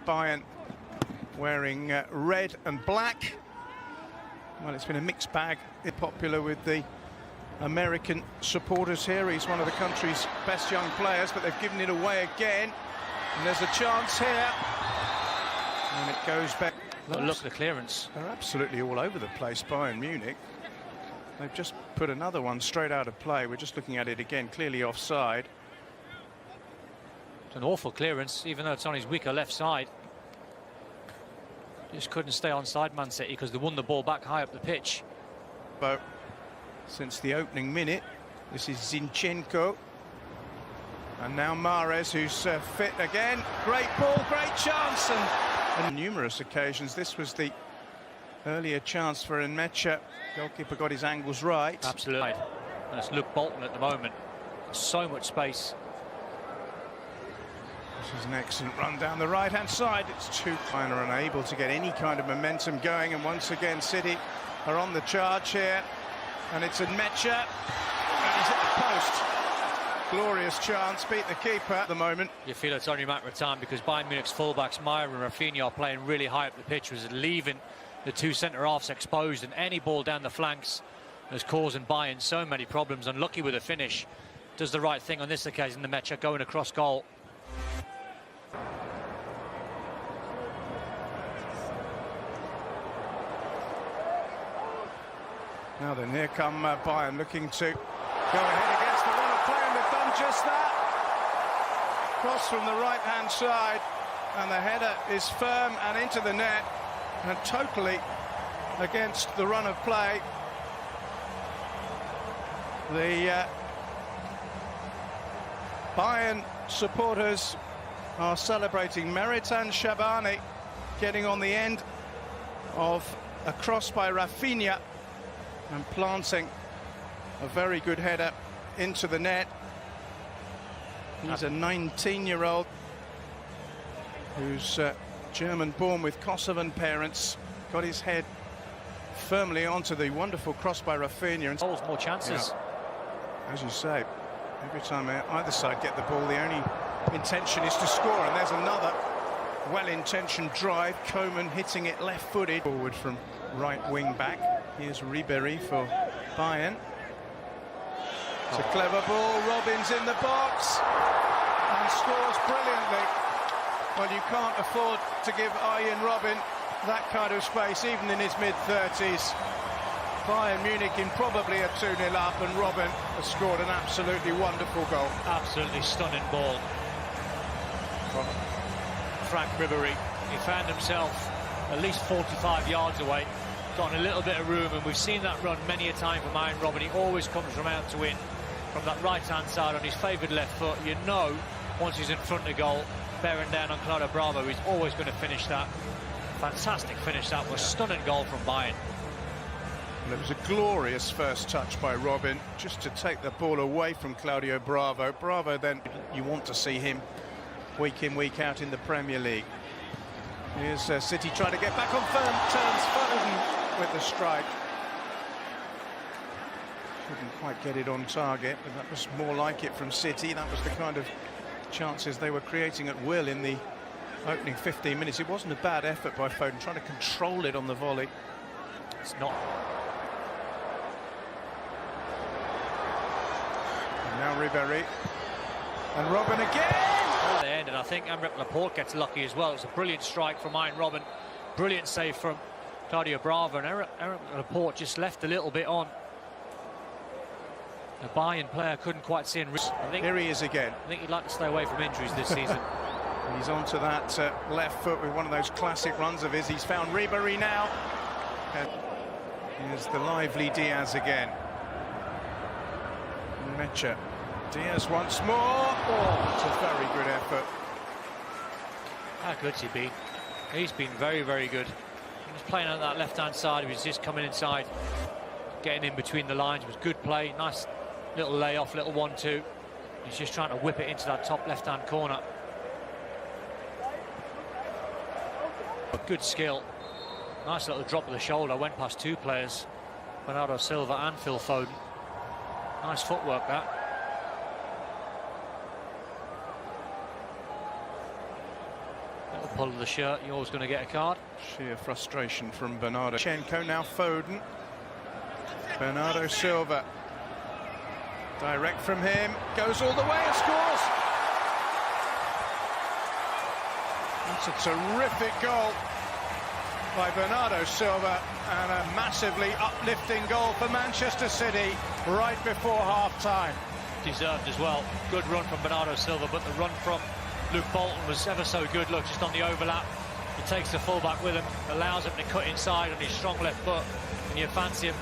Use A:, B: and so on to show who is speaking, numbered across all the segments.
A: Bayern wearing red and black. Well, it's been a mixed bag. It's popular with the American supporters here. He's one of the country's best young players, but they've given it away again. And there's a chance here. And it goes back.
B: Look at the clearance.
A: They're absolutely all over the place, Bayern Munich. They've just put another one straight out of play. We're just looking at it again, clearly offside.
B: It's an awful clearance, even though it's on his weaker left side. Just couldn't stay onside, Man City, because they won the ball back high up the pitch.
A: But since the opening minute, this is Zinchenko. And now Mahrez, who's fit again. Great ball, great chance. And on numerous occasions, this was the earlier chance for Nmecha. Goalkeeper got his angles right.
B: Absolutely. And it's Luke Bolton at the moment. So much space.
A: This is an excellent run down the right-hand side. It's too fine, are unable to get any kind of momentum going. And once again, City are on the charge here. And it's Nmecha. And he's at the post. Glorious chance, beat the keeper at the moment.
B: You feel it's only a matter of time because Bayern Munich's fullbacks, Meyer and Rafinha, are playing really high up the pitch, was leaving the two centre-halves exposed, and any ball down the flanks is causing Bayern so many problems. Unlucky with the finish. Does the right thing on this occasion, Nmecha going across goal.
A: Now then, here come Bayern looking to go ahead against the run of play, and they've done just that. Cross from the right-hand side, and the header is firm and into the net, and totally against the run of play. The Bayern supporters are celebrating Meritan Shabani getting on the end of a cross by Rafinha and planting a very good header into the net. He's a 19-year-old who's German-born with Kosovan parents. Got his head firmly onto the wonderful cross by Rafinha.
B: Goals, more chances.
A: Yeah. As you say, every time either side get the ball, the only intention is to score. And there's another well-intentioned drive. Coman hitting it left-footed. Forward from right wing back. Here's Ribéry for Bayern. It's a clever ball. Robin's in the box and scores brilliantly. Well, you can't afford to give Arjen Robben that kind of space, even in his mid-30s. Bayern Munich in probably a 2-0 up, and Robben has scored an absolutely wonderful goal.
B: Absolutely stunning ball from Frank Ribéry. He found himself at least 45 yards away, got a little bit of room, and we've seen that run many a time from Arjen Robben. He always comes from out to in, from that right-hand side on his favoured left foot. You know, once he's in front of goal, bearing down on Claudio Bravo, he's always going to finish that. Fantastic finish that was. Stunning goal from Bayern.
A: Well, it was a glorious first touch by Robben, just to take the ball away from Claudio Bravo. Bravo, then, you want to see him week in, week out in the Premier League. Here's City trying to get back on firm terms. Foden with the strike. Couldn't quite get it on target, but that was more like it from City. That was the kind of chances they were creating at will in the opening 15 minutes. It wasn't a bad effort by Foden, trying to control it on the volley.
B: It's not.
A: And now Ribéry. And Robben again!
B: At the end, and I think Aymeric Laporte gets lucky as well. It's a brilliant strike from Arjen Robben. Brilliant save from Claudio Bravo, and Aymeric Laporte just left a little bit on. The Bayern player couldn't quite see him.
A: Here he is again.
B: I think he'd like to stay away from injuries this season.
A: He's onto that left foot with one of those classic runs of his. He's found Ribéry now. And here's the lively Diaz again. Nmecha. Diaz once more. Oh, it's a very good effort.
B: How good's he been? He's been very, very good. He was playing on that left-hand side. He was just coming inside, getting in between the lines. It was good play. Nice little layoff, little 1-2. He's just trying to whip it into that top left-hand corner. Good skill. Nice little drop of the shoulder. Went past two players, Bernardo Silva and Phil Foden. Nice footwork, that. Little pull of the shirt, you're always going to get a card.
A: Sheer frustration from Bernardo. Chenko, now Foden. Bernardo Silva. Direct from him, goes all the way and scores. That's a terrific goal by Bernardo Silva, and a massively uplifting goal for Manchester City right before half-time.
B: Deserved as well. Good run from Bernardo Silva, but the run from Luke Bolton was ever so good. Look, just on the overlap, he takes the fullback with him, allows him to cut inside on his strong left foot, and you fancy him.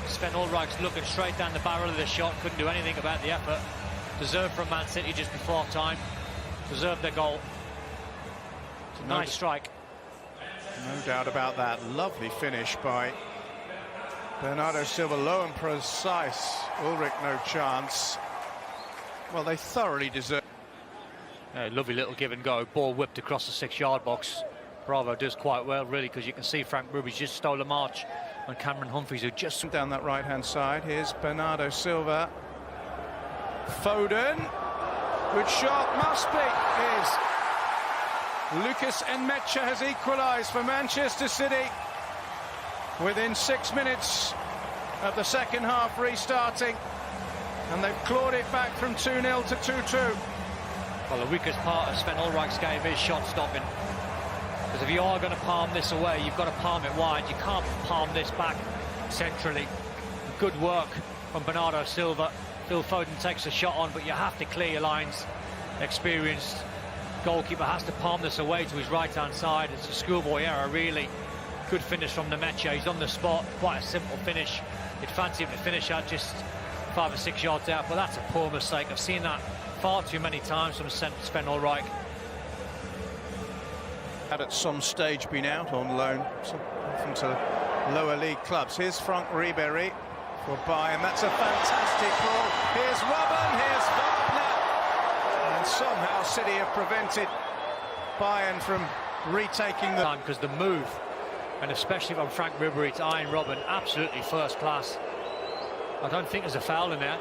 B: Sven Ulreich's looking straight down the barrel of the shot, couldn't do anything about the effort. Deserved from Man City just before time. Deserved their goal. It's a nice strike.
A: No doubt about that. Lovely finish by Bernardo Silva, low and precise. Ulrich no chance. Well, they thoroughly deserve.
B: Lovely little give and go. Ball whipped across the 6-yard box. Bravo does quite well, really, because you can see Frank Ribery's just stole a march on Cameron Humphreys, who just
A: down that right-hand side. Here's Bernardo Silva. Foden. Good shot, must be. Lucas Nmecha has equalised for Manchester City within 6 minutes of the second half restarting, and they've clawed it back from 2-0 to 2-2.
B: Well, the weakest part of Sven Ulreich's game is shot stopping. Because if you are going to palm this away, you've got to palm it wide. You can't palm this back centrally. Good work from Bernardo Silva. Phil Foden takes a shot on, but you have to clear your lines. Experienced goalkeeper has to palm this away to his right-hand side. It's a schoolboy error, really. Good finish from Nmecha. He's on the spot. Quite a simple finish. You'd fancy him to finish out just 5 or 6 yards out, but that's a poor mistake. I've seen that far too many times from Sven Ulreich.
A: Had at some stage been out on loan, often to lower league clubs. Here's Frank Ribery for Bayern. That's a fantastic ball. Here's Robben, here's Wagner. And somehow City have prevented Bayern from retaking the
B: time, because the move, and especially from Frank Ribery to Arjen Robben, absolutely first class. I don't think there's a foul in there.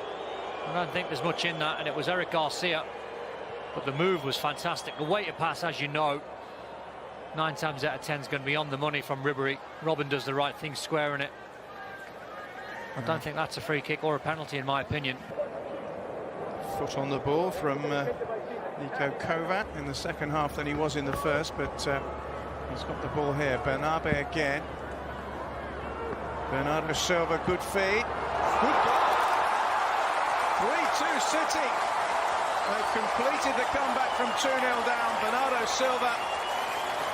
B: I don't think there's much in that, and it was Eric Garcia. But the move was fantastic. The way to pass, as you know, 9 times out of 10 is going to be on the money from Ribery. Robben does the right thing, squaring it. I don't think that's a free kick or a penalty, in my opinion.
A: Foot on the ball from Niko Kovac in the second half than he was in the first, but he's got the ball here. Bernabe again. Bernardo Silva, good feed. Good goal. 3-2 City. They've completed the comeback from 2-0 down. Bernardo Silva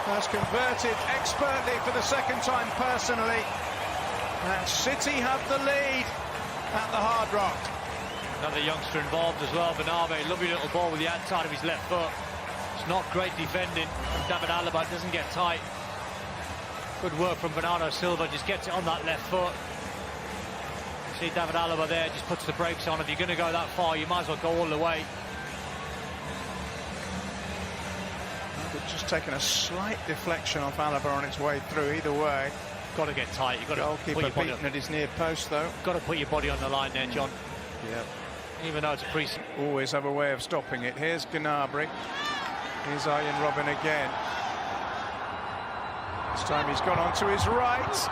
A: has converted expertly for the second time personally. And City have the lead at the Hard Rock.
B: Another youngster involved as well, Bernabe. Lovely little ball with the outside of his left foot. It's not great defending from David Alaba. It doesn't get tight. Good work from Bernardo Silva. Just gets it on that left foot. You see David Alaba there, just puts the brakes on. If you're going to go that far, you might as well go all the way.
A: Just taken a slight deflection off Alaba on its way through. Either way,
B: got to get tight. You've got to
A: goalkeeper
B: put your
A: beaten at his near post, though.
B: Got to put your body on the line there, John.
A: Yep.
B: Even though it's a pre.
A: Always have a way of stopping it. Here's Gnabry. Here's Arjen Robben again. This time he's gone on to his right.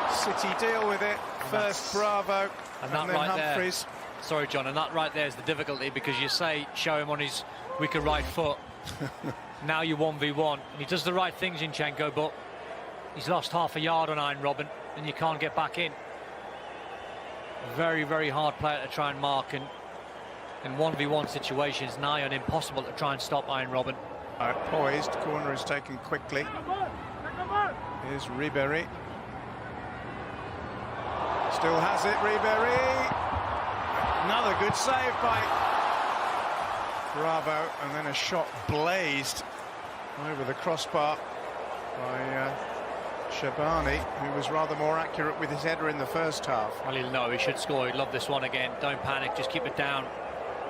A: And City deal with it. First Bravo, and then
B: right
A: Humphreys.
B: There. Sorry, John, and that right there is the difficulty, because you say show him on his weaker right foot. Now you 1v1, and he does the right thing, Zinchenko, but he's lost half a yard on Arjen Robben, and you can't get back in. Very, very hard player to try and mark, and in 1v1 situations, nigh on impossible to try and stop Arjen Robben.
A: Poised, corner is taken quickly. Here's Ribery. Still has it, Ribery. Another good save by Bravo, and then a shot blazed over the crossbar by Shabani, who was rather more accurate with his header in the first half.
B: Well, he'll know he should score. He'd love this one again. Don't panic, just keep it down.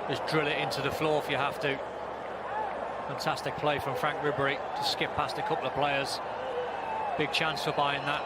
B: Just drill it into the floor if you have to. Fantastic play from Frank Ribery to skip past a couple of players. Big chance for Bayern that.